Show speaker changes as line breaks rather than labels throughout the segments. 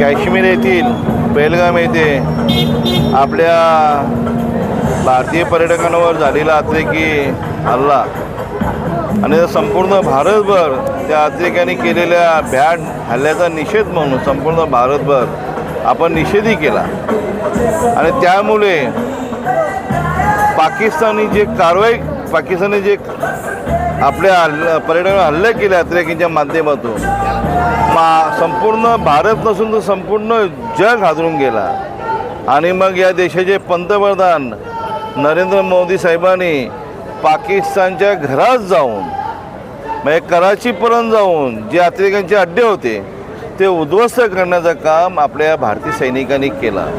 काश्मीर येथील पेहलगाम येथे आपल्या भारतीय पर्यटकांवर झालेला अतिरेकी हल्ला आणि संपूर्ण भारतभर त्या अतिरेक्यांनी केलेल्या भ्याड हल्ल्याचा निषेध म्हणून संपूर्ण भारतभर आपण निषेधही केला आणि त्यामुळे पाकिस्तानी जे आपल्या पर्यटकांवर हल्ले केले अतिरेकींच्या माध्यमातून संपूर्ण भारत नसून तर संपूर्ण जग हादरून गेला। आणि मग या देशाचे पंतप्रधान नरेंद्र मोदी साहेबांनी पाकिस्तानच्या घरात जाऊन म्हणजे कराचीपर्यंत जाऊन जे अतिरेक्यांचे अड्डे होते ते उद्ध्वस्त करण्याचं काम आपल्या भारतीय सैनिकांनी केलं।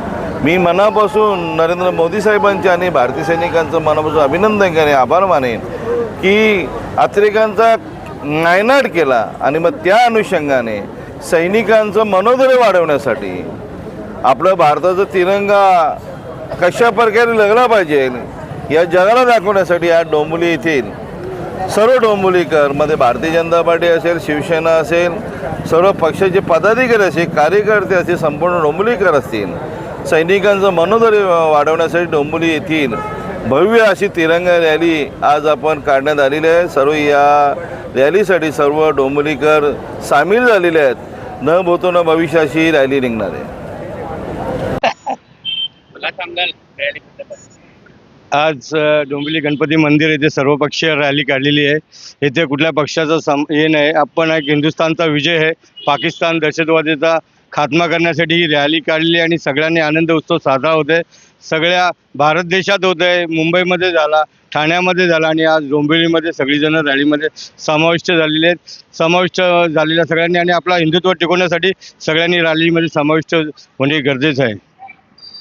मी मनापासून नरेंद्र मोदी साहेबांचे आणि भारतीय सैनिकांचं मनापासून अभिनंदन करेन, आभार मानेन की अतिरेक्यांचा नायनाट केला आणि मग त्या अनुषंगाने सैनिकांचं मनोधैर्य वाढवण्यासाठी आपलं भारताचा तिरंगा कशा प्रकारे लगला पाहिजे या जगाला दाखवण्यासाठी या डोंबिवली येथील सर्व डोंबिवलीकर भारतीय जनता पार्टी असेल, शिवसेना असेल, सर्व पक्षाचे पदाधिकारी असेल, कार्यकर्ते असेल, संपूर्ण डोंबिवलीकर असतील, सैनिकांचं मनोधैर्य वाढवण्यासाठी डोंबिवली येथील भव्य अशी तिरंगा रॅली आज आपण काढण्यात आलेली आहे। सर्व या रॅलीसाठी सर्व डोंबिवलीकर सामील झालेले आहेत। न भूतो न भविष्याची रॅली निघणार आहे।
आज डोंबिवली गणपती मंदिर येथे सर्वपक्षीय रॅली काढलेली आहे। येथे कुठल्या पक्षाचा हे नाही, आपण एक हिंदुस्थानचा विजय आहे, पाकिस्तान दहशतवादाचा खात्मा करण्यासाठी ही रॅली काढली आणि सगळ्यांनी आनंद उत्सव साजरा होते। सगळ्या भारत देशात होत आहे, मुंबईमध्ये झाला, ठाण्यामध्ये झाला आणि आज डोंबिवलीमध्ये सगळीजण रॅलीमध्ये समाविष्ट झालेले आहेत। समाविष्ट झालेल्या सगळ्यांनी आणि आपला हिंदुत्व टिकवण्यासाठी सगळ्यांनी रॅलीमध्ये समाविष्ट होणे गरजेचं आहे।